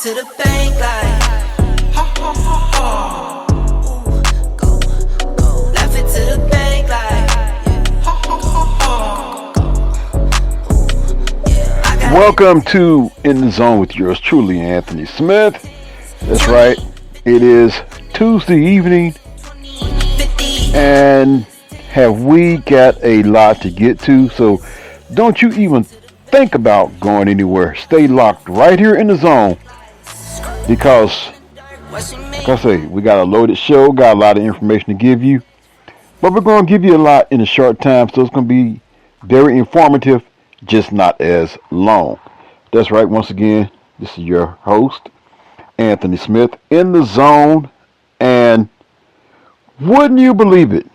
to the bank like ha ha ha ha. Ooh, go. Left it to the bank like ha ha ha ha. Welcome to In the Zone with yours truly, Anthony Smith. That's right. It is Tuesday evening, and have we got a lot to get to? So don't you even think about going anywhere. Stay locked right here in the zone because, like I say, we got a loaded show, got a lot of information to give you, but we're going to give you a lot in a short time, so it's going to be very informative, just not as long. That's right. Once again, this is your host, Anthony Smith, in the zone, and wouldn't you believe it?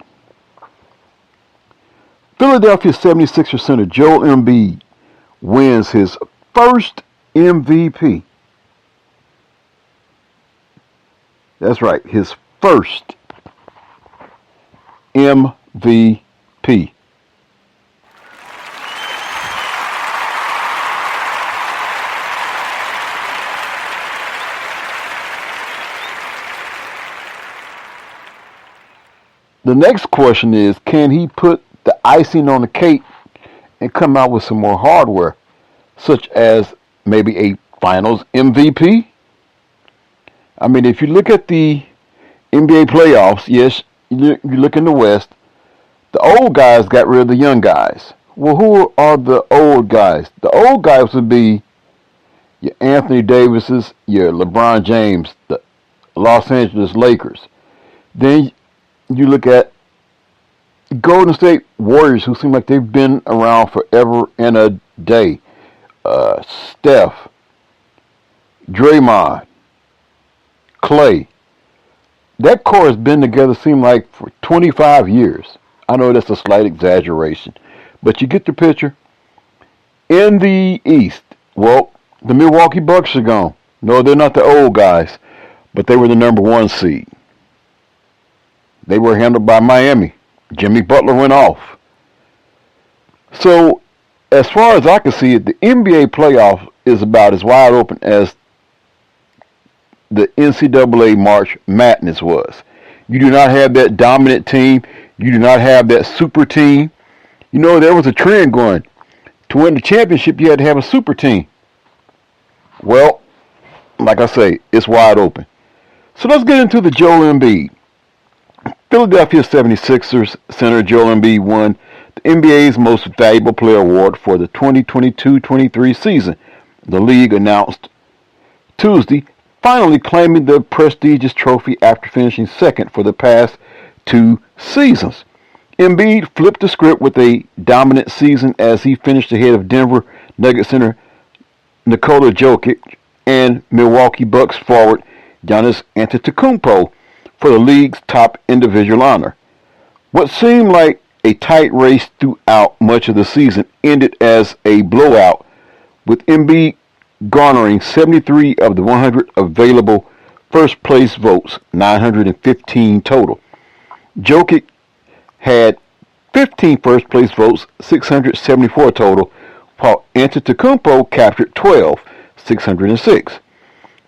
Philadelphia 76ers center Joel Embiid wins his first MVP. That's right, his first MVP. The next question is, can he put the icing on the cake and come out with some more hardware, such as maybe a finals MVP? I mean, if you look at the NBA playoffs, yes, you look in the West, the old guys got rid of the young guys. Well, who are the old guys? The old guys would be your Anthony Davises, your LeBron James, the Los Angeles Lakers. Then you look at Golden State Warriors, who seem like they've been around forever and a day. Steph, Draymond, Clay. That core has been together, seem like, for 25 years. I know that's a slight exaggeration, but you get the picture. In the East, well, the Milwaukee Bucks are gone. No, they're not the old guys, but they were the number one seed. They were handled by Miami. Jimmy Butler went off. So, as far as I can see it, the NBA playoff is about as wide open as the NCAA March Madness was. You do not have that dominant team. You do not have that super team. You know, there was a trend going. To win the championship, you had to have a super team. Well, like I say, it's wide open. So let's get into the Joel Embiid. Philadelphia 76ers center Joel Embiid won the NBA's Most Valuable Player Award for the 2022-23 season. The league announced Tuesday, finally claiming the prestigious trophy after finishing second for the past two seasons. Embiid flipped the script with a dominant season as he finished ahead of Denver Nuggets center Nikola Jokic and Milwaukee Bucks forward Giannis Antetokounmpo for the league's top individual honor. What seemed like a tight race throughout much of the season ended as a blowout, with Embiid garnering 73 of the 100 available first place votes, 915 total. Jokic had 15 first place votes, 674 total, while Antetokounmpo captured 12, 606.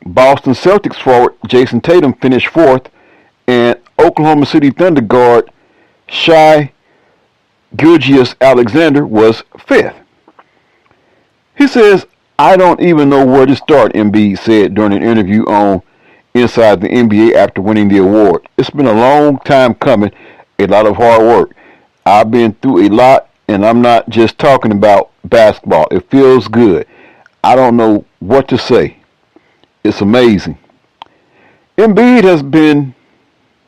Boston Celtics forward Jason Tatum finished fourth, and Oklahoma City Thunder guard Shai Gilgeous-Alexander was fifth. He says, "I don't even know where to start," Embiid said during an interview on Inside the NBA after winning the award. "It's been a long time coming, a lot of hard work. I've been through a lot, and I'm not just talking about basketball. It feels good. I don't know what to say. It's amazing." Embiid has been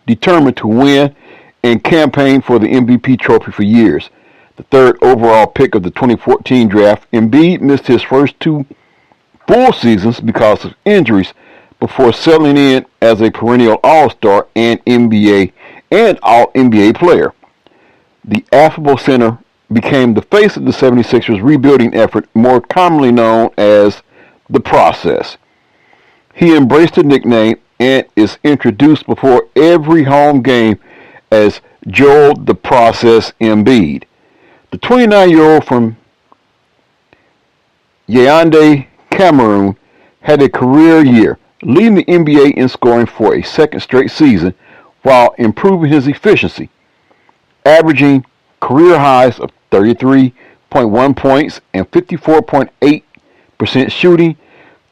determined to win and campaign for the MVP trophy for years. The third overall pick of the 2014 draft, Embiid missed his first two full seasons because of injuries before settling in as a perennial All-Star and All-NBA player. The affable center became the face of the 76ers rebuilding effort, more commonly known as the process. He embraced the nickname and is introduced before every home game as Joel the Process Embiid. The 29-year-old from Yaoundé, Cameroon, had a career year, leading the NBA in scoring for a second straight season while improving his efficiency, averaging career highs of 33.1 points and 54.8% shooting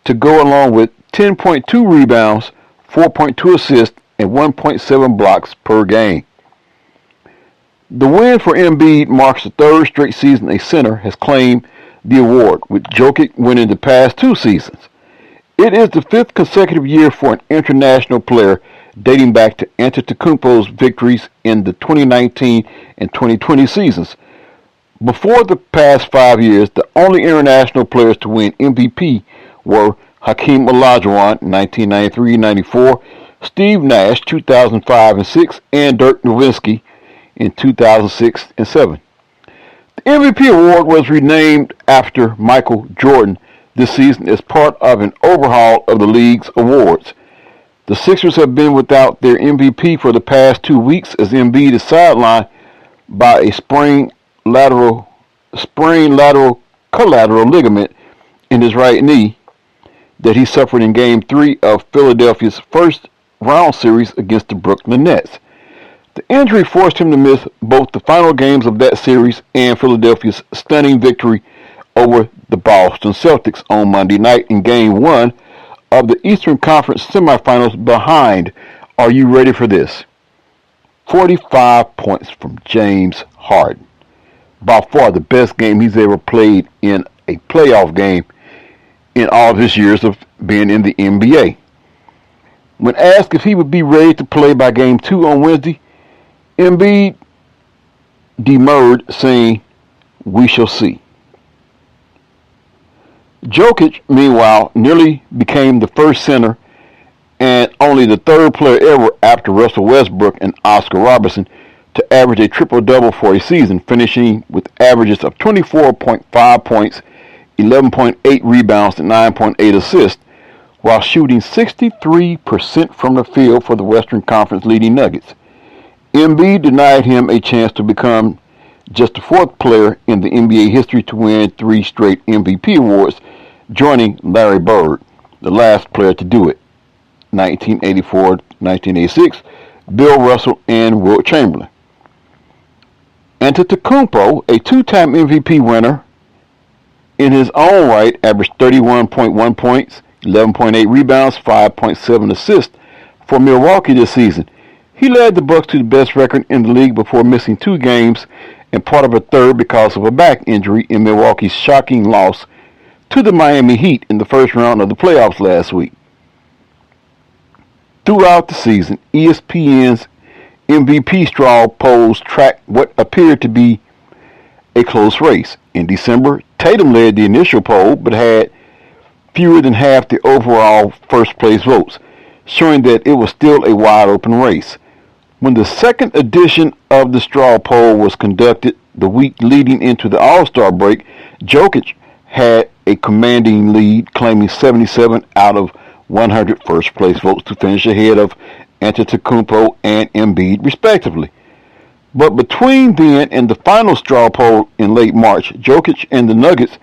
to go along with 10.2 rebounds, 4.2 assists, and 1.7 blocks per game. The win for Embiid marks the third straight season a center has claimed the award, with Jokic winning the past 2 seasons. It is the 5th consecutive year for an international player, dating back to Antetokounmpo's victories in the 2019 and 2020 seasons. Before the past 5 years, the only international players to win MVP were Hakeem Olajuwon in 1993-94, Steve Nash 2005 and 6, and Dirk Nowitzki in 2006 and 7. The MVP award was renamed after Michael Jordan this season as part of an overhaul of the league's awards. The Sixers have been without their MVP for the past 2 weeks as Embiid is sidelined by a sprained lateral collateral ligament in his right knee that he suffered in Game 3 of Philadelphia's first round series against the Brooklyn Nets. The injury forced him to miss both the final games of that series and Philadelphia's stunning victory over the Boston Celtics on Monday night in Game 1 of the Eastern Conference semifinals behind, are you ready for this? 45 points from James Harden. By far the best game he's ever played in a playoff game in all of his years of being in the NBA. When asked if he would be ready to play by Game 2 on Wednesday, Embiid demurred, saying, "We shall see." Jokic, meanwhile, nearly became the first center and only the third player ever after Russell Westbrook and Oscar Robertson to average a triple-double for a season, finishing with averages of 24.5 points, 11.8 rebounds, and 9.8 assists, while shooting 63% from the field for the Western Conference leading Nuggets. Embiid denied him a chance to become just the 4th player in the NBA history to win 3 straight MVP awards, joining Larry Bird, the last player to do it, 1984-1986, Bill Russell, and Wilt Chamberlain. Antetokounmpo, a 2-time MVP winner in his own right, averaged 31.1 points, 11.8 rebounds, 5.7 assists for Milwaukee this season. He led the Bucks to the best record in the league before missing 2 games and part of a third because of a back injury in Milwaukee's shocking loss to the Miami Heat in the first round of the playoffs last week. Throughout the season, ESPN's MVP straw polls tracked what appeared to be a close race. In December, Tatum led the initial poll but had fewer than half the overall first place votes, showing that it was still a wide open race. When the second edition of the straw poll was conducted the week leading into the All-Star break, Jokic had a commanding lead, claiming 77 out of 100 first-place votes to finish ahead of Antetokounmpo and Embiid, respectively. But between then and the final straw poll in late March, Jokic and the Nuggets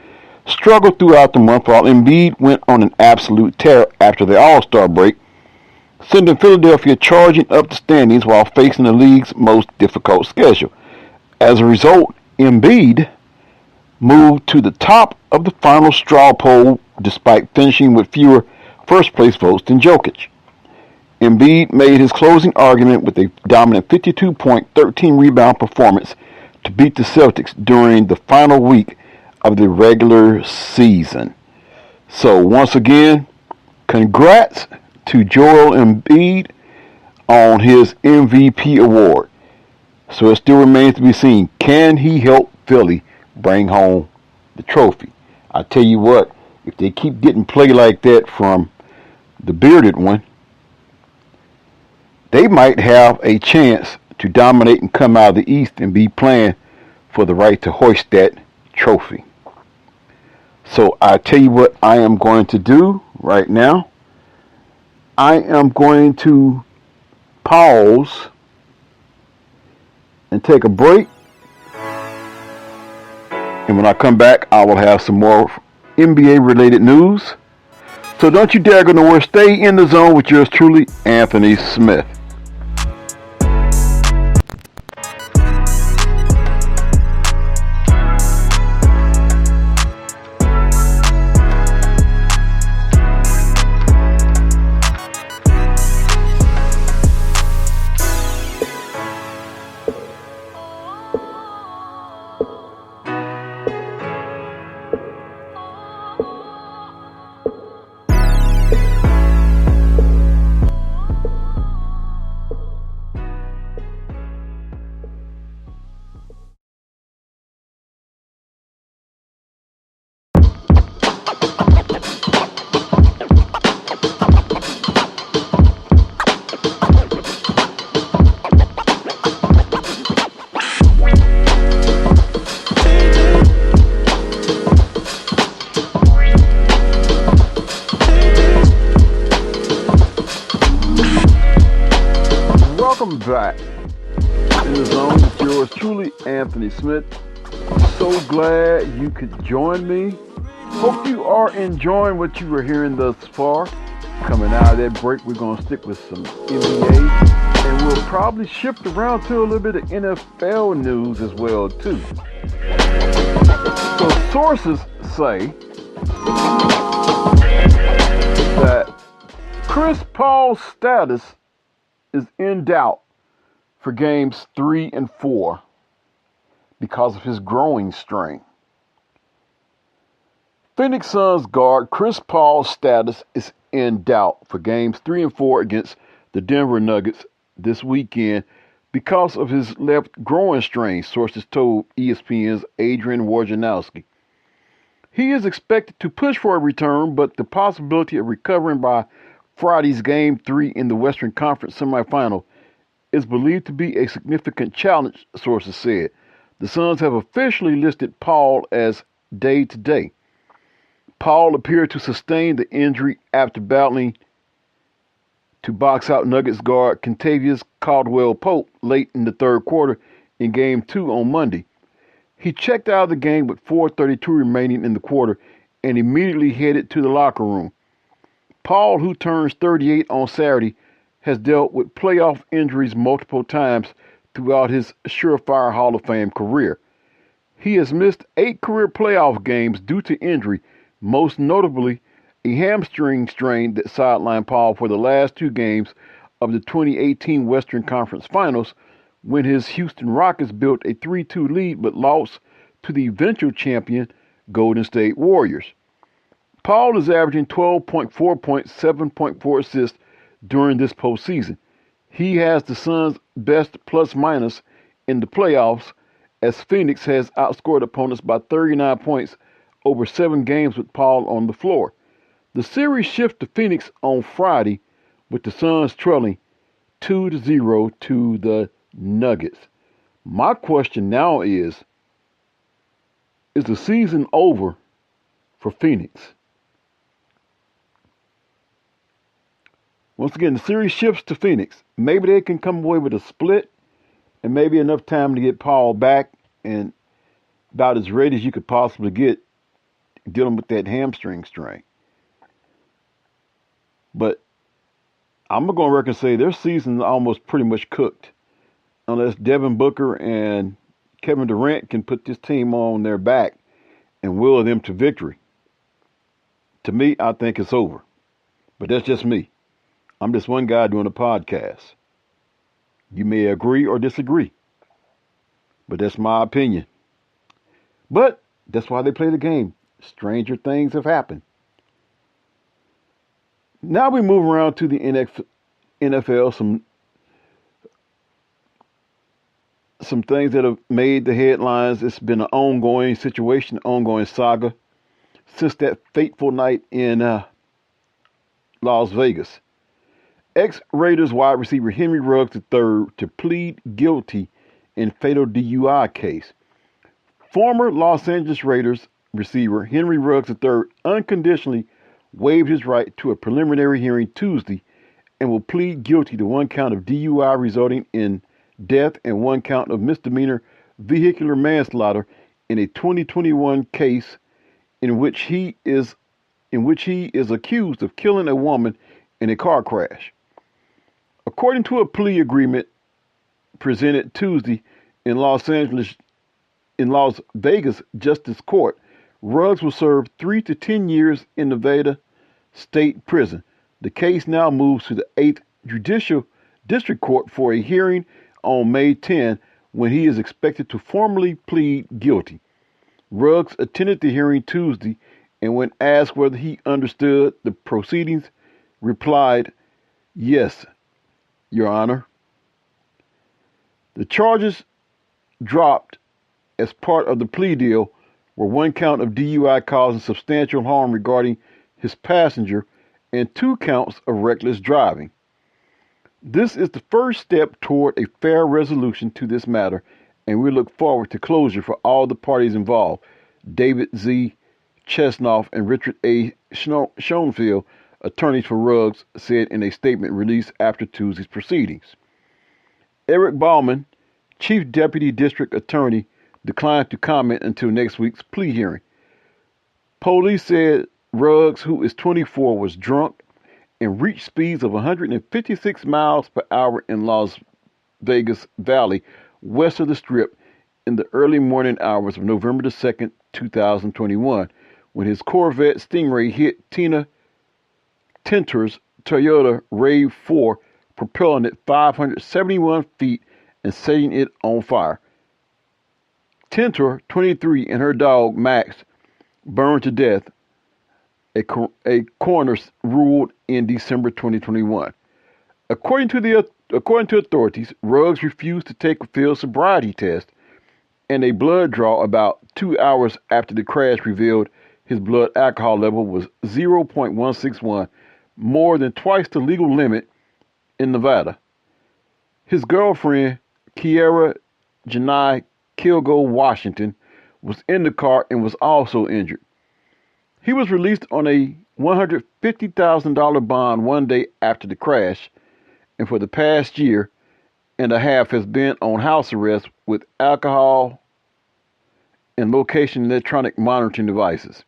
struggled throughout the month while Embiid went on an absolute tear after the All-Star break, sending Philadelphia charging up the standings while facing the league's most difficult schedule. As a result, Embiid moved to the top of the final straw poll despite finishing with fewer first-place votes than Jokic. Embiid made his closing argument with a dominant 52-point, 13-rebound performance to beat the Celtics during the final week of the regular season. So once again, congrats to Joel Embiid on his MVP award. So it still remains to be seen, can he help Philly bring home the trophy? I tell you what, if they keep getting play like that from the bearded one, they might have a chance to dominate and come out of the East and be playing for the right to hoist that trophy. So I tell you what I am going to do right now. I am going to pause and take a break. And when I come back, I will have some more NBA related news. So don't you dare go nowhere. Stay in the zone with yours truly, Anthony Smith. Welcome back in the zone with yours truly, Anthony Smith. So glad you could join me. Hope you are enjoying what you were hearing thus far. Coming out of that break, we're going to stick with some NBA, and we'll probably shift around to a little bit of NFL news as well too. So sources say that Chris Paul's status is in doubt for games 3 and 4 because of his growing strain. Phoenix Suns guard Chris Paul's status is in doubt for games 3 and 4 against the Denver Nuggets this weekend because of his left groin strain, sources told ESPN's Adrian Wojnarowski. He is expected to push for a return, but the possibility of recovering by Friday's Game 3 in the Western Conference semifinal is believed to be a significant challenge, sources said. The Suns have officially listed Paul as day-to-day. Paul appeared to sustain the injury after battling to box out Nuggets guard Kentavious Caldwell-Pope late in the third quarter in Game 2 on Monday. He checked out of the game with 4:32 remaining in the quarter and immediately headed to the locker room. Paul, who turns 38 on Saturday, has dealt with playoff injuries multiple times throughout his surefire Hall of Fame career. He has missed 8 career playoff games due to injury, most notably a hamstring strain that sidelined Paul for the last 2 games of the 2018 Western Conference Finals, when his Houston Rockets built a 3-2 lead but lost to the eventual champion Golden State Warriors. Paul is averaging 12.4 points, 7.4 assists during this postseason. He has the Suns' best plus-minus in the playoffs, as Phoenix has outscored opponents by 39 points over 7 games with Paul on the floor. The series shifts to Phoenix on Friday, with the Suns trailing 2-0 to the Nuggets. My question now is the season over for Phoenix? Once again, the series shifts to Phoenix. Maybe they can come away with a split and maybe enough time to get Paul back and about as ready as you could possibly get dealing with that hamstring strain. But I'm going to go on record and say their season is almost pretty much cooked, unless Devin Booker and Kevin Durant can put this team on their back and will them to victory. To me, I think it's over. But that's just me. I'm just one guy doing a podcast. You may agree or disagree, but that's my opinion. But that's why they play the game. Stranger things have happened. Now we move around to the NFL, some things that have made the headlines. It's been an ongoing situation, ongoing saga since that fateful night in Las Vegas. Ex-Raiders wide receiver Henry Ruggs III to plead guilty in fatal DUI case. Former Los Angeles Raiders receiver Henry Ruggs III unconditionally waived his right to a preliminary hearing Tuesday and will plead guilty to 1 count of DUI resulting in death and 1 count of misdemeanor vehicular manslaughter in a 2021 case in which he is in which he is accused of killing a woman in a car crash. According to a plea agreement presented Tuesday in Las Vegas Justice Court, Ruggs will serve 3 to 10 years in Nevada State Prison. The case now moves to the 8th Judicial District Court for a hearing on May 10, when he is expected to formally plead guilty. Ruggs attended the hearing Tuesday and when asked whether he understood the proceedings, replied, "Yes, Your Honor." The charges dropped as part of the plea deal were one count of DUI causing substantial harm regarding his passenger and 2 counts of reckless driving. This is the first step toward a fair resolution to this matter, and we look forward to closure for all the parties involved, David Z. Chesnoff and Richard A. Schoenfeld, attorneys for Ruggs, said in a statement released after Tuesday's proceedings. Eric Bauman, Chief Deputy District Attorney, declined to comment until next week's plea hearing. Police said Ruggs, who is 24, was drunk and reached speeds of 156 miles per hour in Las Vegas Valley, west of the Strip, in the early morning hours of November the 2nd, 2021, when his Corvette Stingray hit Tina Tintor's Toyota RAV4, propelling it 571 feet and setting it on fire. Tintor, 23, and her dog, Max, burned to death, a coroner ruled in December 2021. According to authorities, Ruggs refused to take a field sobriety test, and a blood draw about 2 hours after the crash revealed his blood alcohol level was 0.161, more than twice the legal limit in Nevada. His girlfriend, Kiera Janai Kilgo Washington, was in the car and was also injured. He was released on a $150,000 bond one day after the crash, and for the past year and a half has been on house arrest with alcohol and location electronic monitoring devices.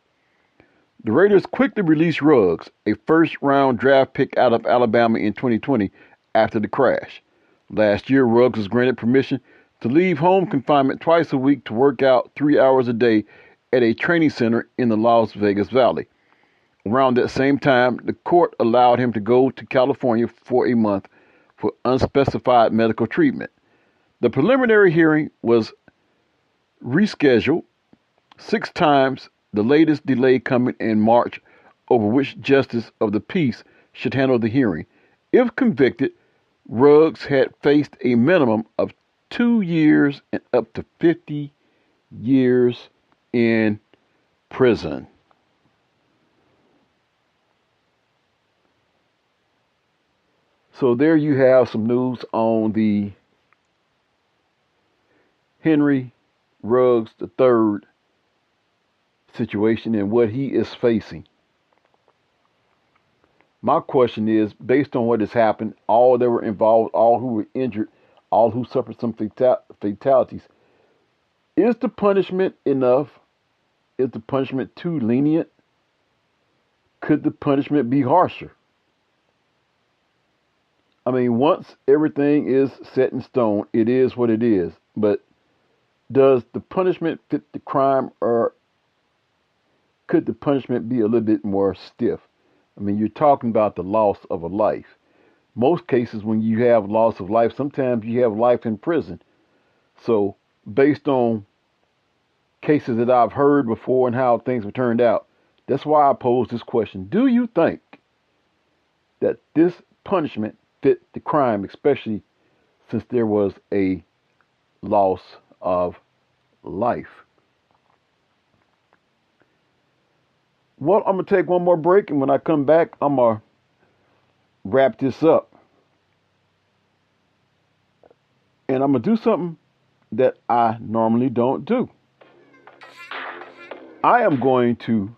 The Raiders quickly released Ruggs, a first-round draft pick out of Alabama in 2020 after the crash. Last year, Ruggs was granted permission to leave home confinement twice a week to work out 3 hours a day at a training center in the Las Vegas Valley. Around that same time, the court allowed him to go to California for a month for unspecified medical treatment. The preliminary hearing was rescheduled 6 times, the latest delay coming in March, over which justice of the peace should handle the hearing. If convicted, Ruggs had faced a minimum of 2 years and up to 50 years in prison. So there you have some news on the Henry Ruggs III situation and what he is facing. My question is, based on what has happened, all that were involved, all who were injured, all who suffered some fatalities, is the punishment enough? Is the punishment too lenient? Could the punishment be harsher? I mean, once everything is set in stone, it is what it is. But does the punishment fit the crime, or could the punishment be a little bit more stiff? I mean, you're talking about the loss of a life. Most cases, when you have loss of life, sometimes you have life in prison. So, based on cases that I've heard before and how things have turned out, that's why I pose this question. Do you think that this punishment fit the crime, especially since there was a loss of life? Well, I'm going to take one more break, and when I come back, I'm going to wrap this up. And I'm going to do something that I normally don't do. I am going to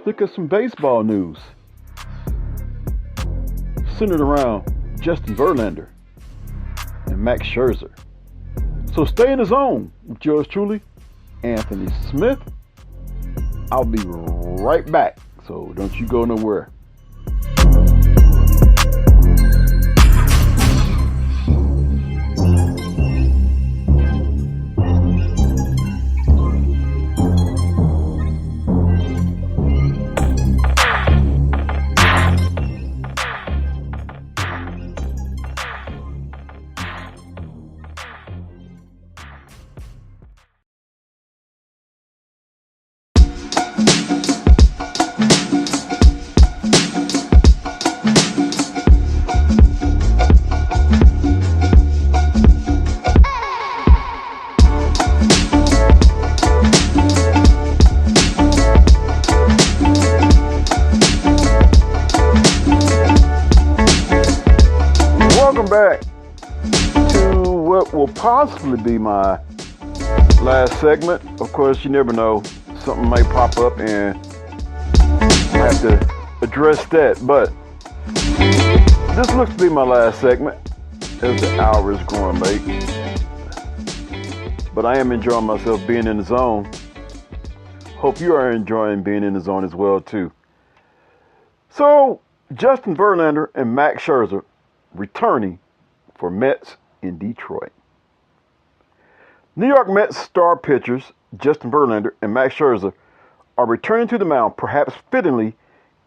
look at some baseball news centered around Justin Verlander and Max Scherzer. So stay in the zone with yours truly, Anthony Smith. I'll be right right back. So don't you go nowhere. Welcome back to what will possibly be my last segment. Of course, you never know. Something might pop up and I have to address that. But this looks to be my last segment as the hour is growing late. But I am enjoying myself being in the zone. Hope you are enjoying being in the zone as well, too. So, Justin Verlander and Max Scherzer returning for Mets in Detroit. New York Mets star pitchers Justin Verlander and Max Scherzer are returning to the mound, perhaps fittingly,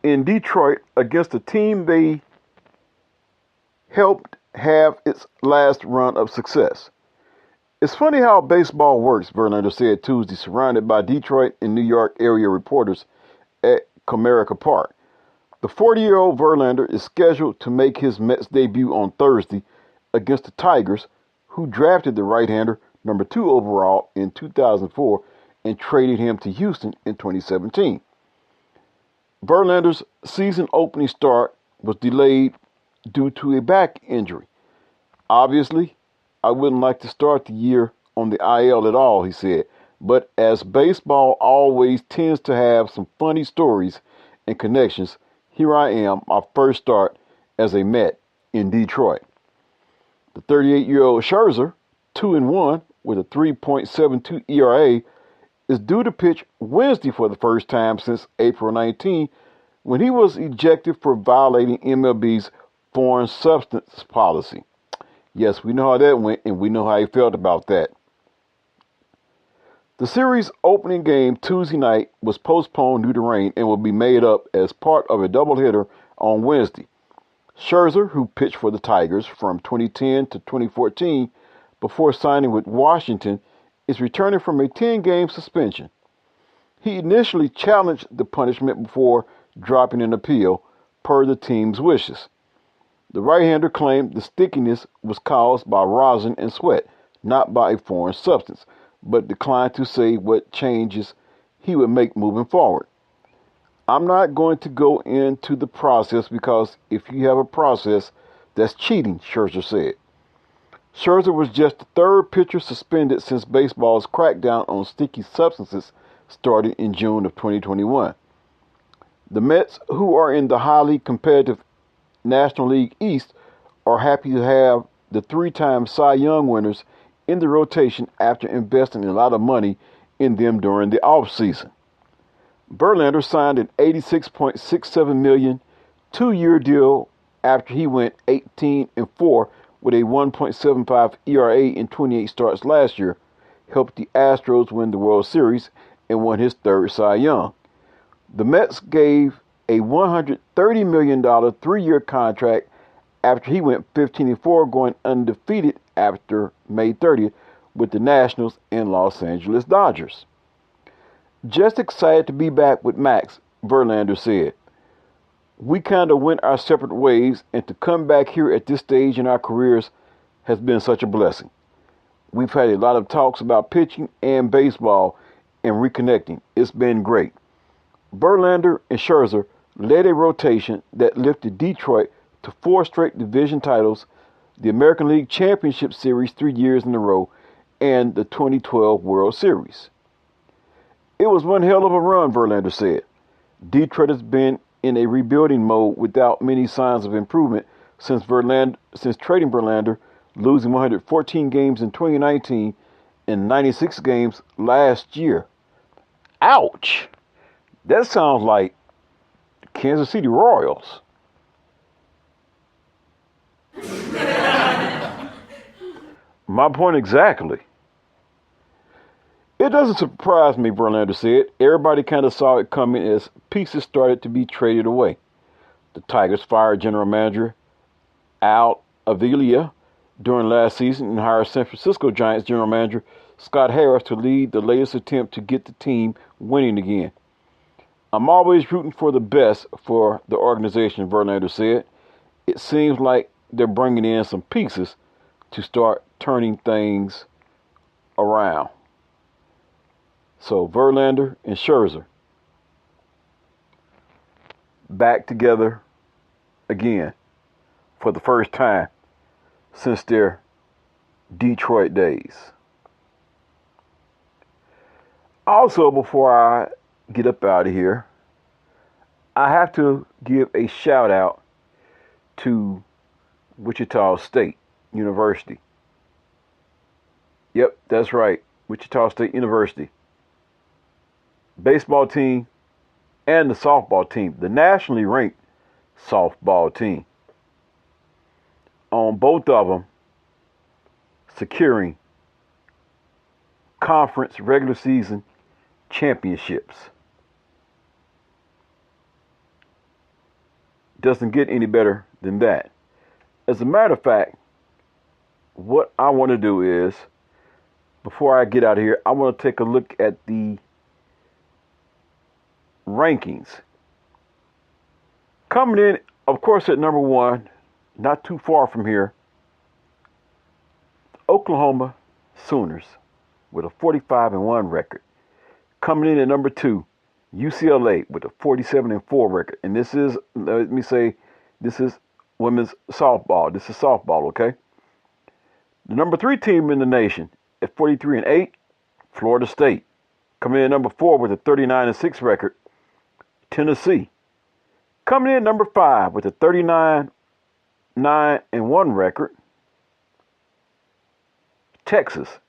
in Detroit against a team they helped have its last run of success. It's funny how baseball works, Verlander said Tuesday, surrounded by Detroit and New York area reporters at Comerica Park. The 40-year-old Verlander is scheduled to make his Mets debut on Thursday against the Tigers, who drafted the right-hander number 2 overall in 2004 and traded him to Houston in 2017. Verlander's season-opening start was delayed due to a back injury. Obviously, I wouldn't like to start the year on the IL at all, he said, but as baseball always tends to have some funny stories and connections, here I am, my first start as a Met in Detroit. The 38-year-old Scherzer, 2-1 with a 3.72 ERA, is due to pitch Wednesday for the first time since April 19, when he was ejected for violating MLB's foreign substance policy. Yes, we know how that went, and we know how he felt about that. The series' opening game Tuesday night was postponed due to rain and will be made up as part of a doubleheader on Wednesday. Scherzer, who pitched for the Tigers from 2010 to 2014 before signing with Washington, is returning from a 10-game suspension. He initially challenged the punishment before dropping an appeal, per the team's wishes. The right-hander claimed the stickiness was caused by rosin and sweat, not by a foreign substance, but declined to say what changes he would make moving forward. I'm not going to go into the process because if you have a process, that's cheating, Scherzer said. Scherzer was just the third pitcher suspended since baseball's crackdown on sticky substances started in June of 2021. The Mets, who are in the highly competitive National League East, are happy to have the 3-time Cy Young winners in the rotation after investing a lot of money in them during the offseason. Verlander signed an $86.67 million 2-year deal after he went 18-4 with a 1.75 ERA in 28 starts last year, helped the Astros win the World Series and won his third Cy Young. The Mets gave a $130 million 3-year contract after he went 15-4, going undefeated after May 30th with the Nationals and Los Angeles Dodgers. Just excited to be back with Max, Verlander said. We kind of went our separate ways, and to come back here at this stage in our careers has been such a blessing. We've had a lot of talks about pitching and baseball and reconnecting. It's been great. Verlander and Scherzer led a rotation that lifted Detroit to 4 straight division titles, the American League Championship Series 3 years in a row, and the 2012 World Series. It was one hell of a run, Verlander said. Detroit has been in a rebuilding mode without many signs of improvement since trading Verlander, losing 114 games in 2019 and 96 games last year. Ouch! That sounds like Kansas City Royals. My point exactly. It doesn't surprise me, Verlander said. Everybody kind of saw it coming as pieces started to be traded away. The Tigers fired general manager Al Avila during last season and hired San Francisco Giants general manager Scott Harris to lead the latest attempt to get the team winning again. I'm always rooting for the best for the organization, Verlander said. It seems like they're bringing in some pieces to start turning things around. So Verlander and Scherzer back together again for the first time since their Detroit days. Also, before I get up out of here, I have to give a shout out to Wichita State University. Yep, that's right, Wichita State University. Baseball team and the softball team, the nationally ranked softball team. On both of them securing conference regular season championships. Doesn't get any better than that. As a matter of fact, what I want to do is, before I get out of here, I want to take a look at the rankings. Coming in, of course, at number one, not too far from here, Oklahoma Sooners with a 45-1 record. Coming in at number two, UCLA with a 47-4 record. And this is, let me say, this is women's softball. This is softball, okay? The number three team in the nation at 43-8, Florida State. Coming in at number four with a 39-6 record, Tennessee. Coming in at number five with a 39-9-1 record, Texas.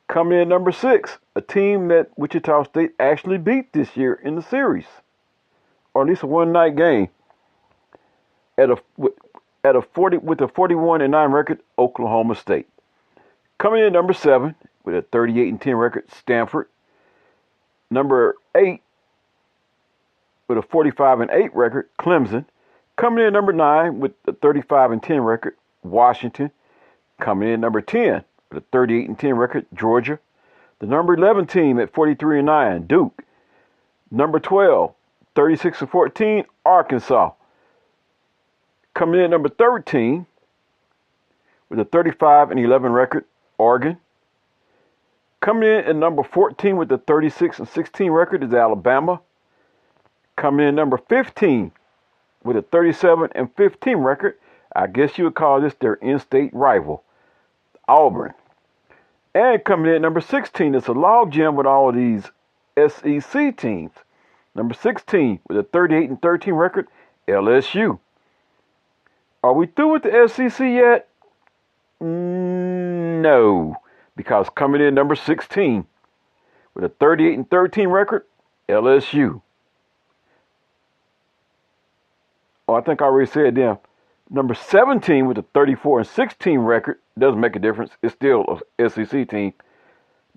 Coming in at number six, a team that Wichita State actually beat this year in the series, or at least a one-night game. With a 41-9 record, Oklahoma State. Coming in at number seven with a 38-10 record, Stanford. Number eight with a 45-8 record, Clemson. Coming in at number nine with a 35-10 record, Washington. Coming in at number 10 with a 38-10 record, Georgia. The number 11 team at 43-9, Duke. Number 12, 36-14, Arkansas. Coming in at number 13 with a 35-11 record, Oregon. Coming in at number 14 with a 36-16 record is Alabama. Coming in at number 15 with a 37-15 record, I guess you would call this their in-state rival, Auburn. And coming in at number 16, it's a logjam with all of these SEC teams. Number 16 with a 38-13 record, LSU. Are we through with the SEC yet? No, because coming in number 16 with a 38-13 record, LSU. Oh, I think I already said them. Number 17 with a 34-16 record, doesn't make a difference. It's still a SEC team.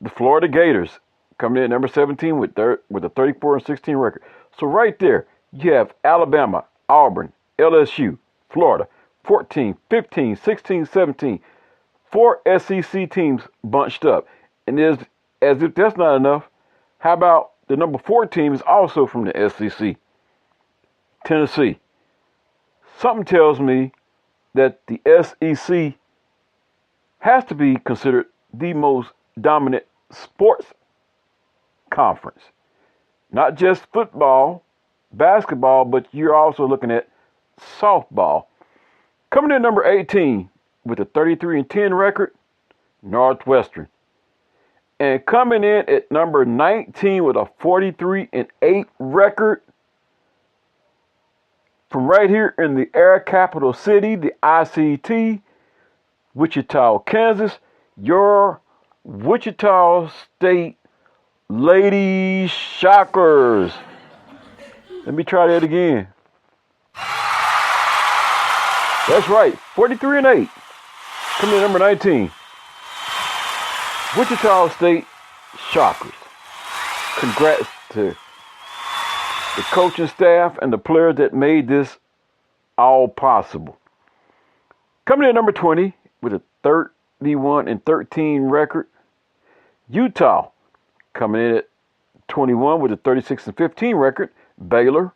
The Florida Gators coming in at number 17 with a 34-16 record. So right there, you have Alabama, Auburn, LSU, Florida, 14, 15, 16, 17. 4 SEC teams bunched up. And as if that's not enough, how about the number 4 team is also from the SEC, Tennessee. Something tells me that the SEC has to be considered the most dominant sports conference. Not just football, basketball, but you're also looking at softball. Coming in at number 18 with a 33-10 record, Northwestern. And coming in at number 19 with a 43-8 record, from right here in the Air Capital City, the ICT, Wichita, Kansas, your Wichita State Lady Shockers. Let me try that again. That's right, 43-8. Coming in number 19. Wichita State Shockers. Congrats to the coaching staff and the players that made this all possible. Coming in number 20 with a 31-13 record. Utah coming in at 21 with a 36-15 record. Baylor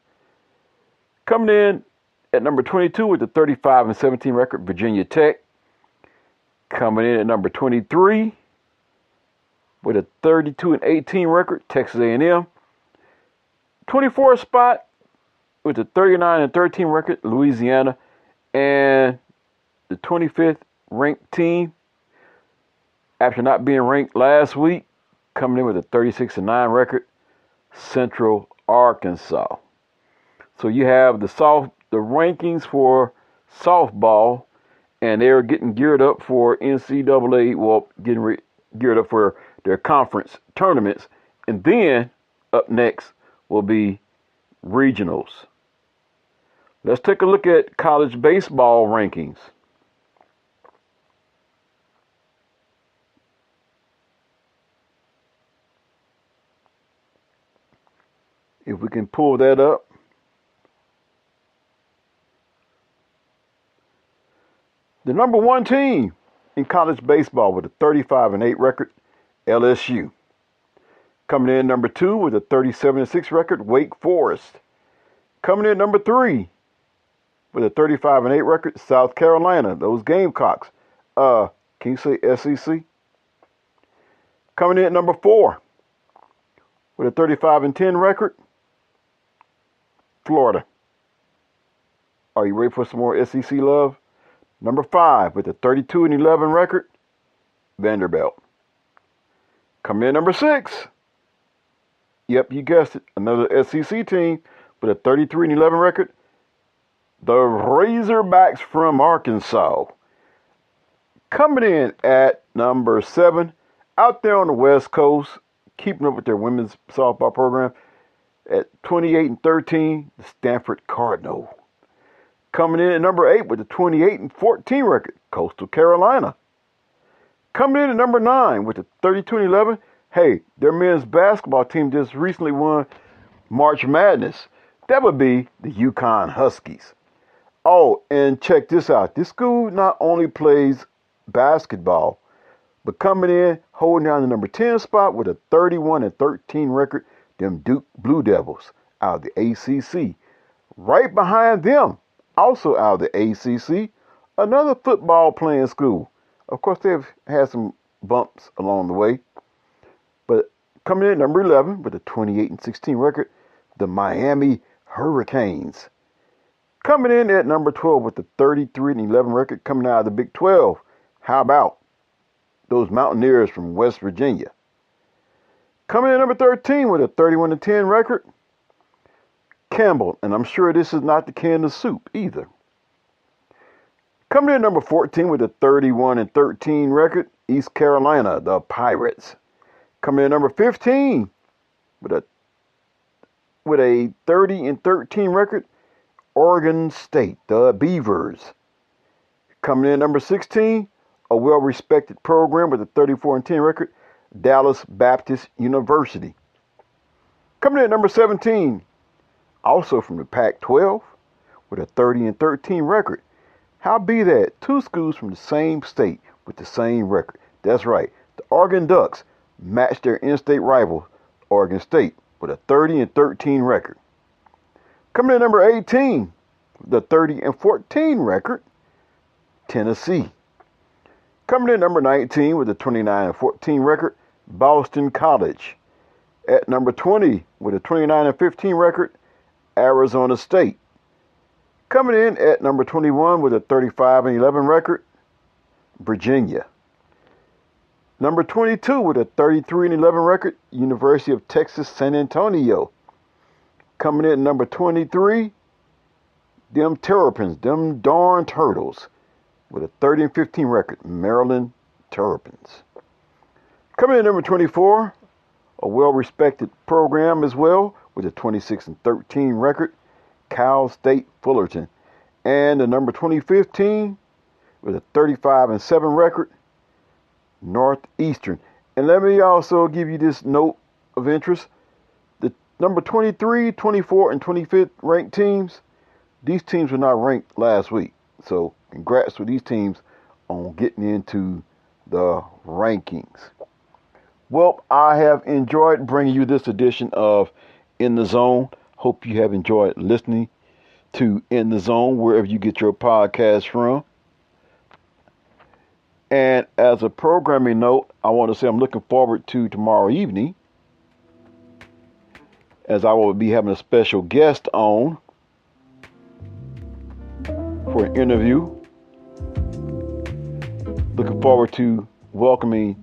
coming in at number 22 with a 35-17 record. Virginia Tech coming in at number 23 with a 32-18 record. Texas A&M. 24th spot with a 39-13 record. Louisiana. And the 25th ranked team, after not being ranked last week, coming in with a 36-9 record. Central Arkansas. So you have the rankings for softball, and they're getting geared up for NCAA. Well, geared up for their conference tournaments, and then up next will be regionals. Let's take a look at college baseball rankings. If we can pull that up. The number one team in college baseball with a 35-8 record, LSU. Coming in number 2 with a 37-6 record, Wake Forest. Coming in number 3 with a 35-8 record, South Carolina. Those Gamecocks. Can you say SEC? Coming in at number 4 with a 35-10 record, Florida. Are you ready for some more SEC love? Number 5 with a 32-11 record, Vanderbilt. Coming in number 6. Yep, you guessed it. Another SEC team with a 33-11 record, the Razorbacks from Arkansas. Coming in at number 7, out there on the West Coast, keeping up with their women's softball program, at 28-13, the Stanford Cardinals. Coming in at number 8 with a 28-14 record, Coastal Carolina. Coming in at number 9 with a 32-11, hey, their men's basketball team just recently won March Madness. That would be the UConn Huskies. Oh, and check this out. This school not only plays basketball, but coming in, holding down the number 10 spot with a 31-13 record, them Duke Blue Devils out of the ACC. Right behind them, also out of the ACC, another football playing school. Of course, they've had some bumps along the way. But coming in at number 11 with a 28-16 record, the Miami Hurricanes. Coming in at number 12 with the 33-11 record, coming out of the Big 12. How about those Mountaineers from West Virginia? Coming in at number 13 with a 31-10 record, Campbell. And I'm sure this is not the can of soup either. Coming in at number 14 with a 31-13 record, East Carolina, the Pirates. Coming in at number 15 with a 30-13 record, Oregon State, the Beavers. Coming in at number 16, a well-respected program with a 34-10 record, Dallas Baptist University. Coming in at number 17, also from the Pac-12, with a 30-13 record. How be that? Two schools from the same state with the same record. That's right. The Oregon Ducks matched their in-state rival, Oregon State, with a 30-13 record. Coming in at number 18, the 30-14 record, Tennessee. Coming in at number 19 with a 29-14 record, Boston College. At number 20 with a 29-15 record, Arizona State. Coming in at number 21 with a 35-11 record, Virginia. Number 22 with a 33-11 record, University of Texas San Antonio. Coming in at number 23, them Terrapins, them darn Turtles, with a 30-15 record, Maryland Terrapins. Coming in at number 24, a well-respected program as well, with a 26-13 record, Cal State Fullerton. And the number 2015 with a 35-7 record, Northeastern. And let me also give you this note of interest. The number 23, 24, and 25th ranked teams, these teams were not ranked last week. So congrats to these teams on getting into the rankings. Well, I have enjoyed bringing you this edition of In the Zone. Hope you have enjoyed listening to In the Zone wherever you get your podcast from. And as a programming note, I want to say I'm looking forward to tomorrow evening, as I will be having a special guest on for an interview. Looking forward to welcoming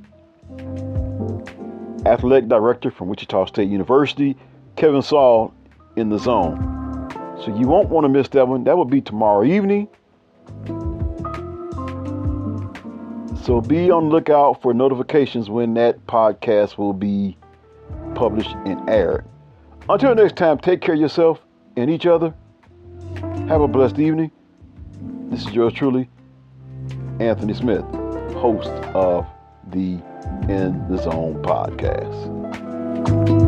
Athletic Director from Wichita State University, Kevin Saul, in the zone. So you won't want to miss that one. That will be tomorrow evening. So be on the lookout for notifications when that podcast will be published and aired. Until next time, take care of yourself and each other. Have a blessed evening. This is yours truly, Anthony Smith, host of the In the Zone podcast.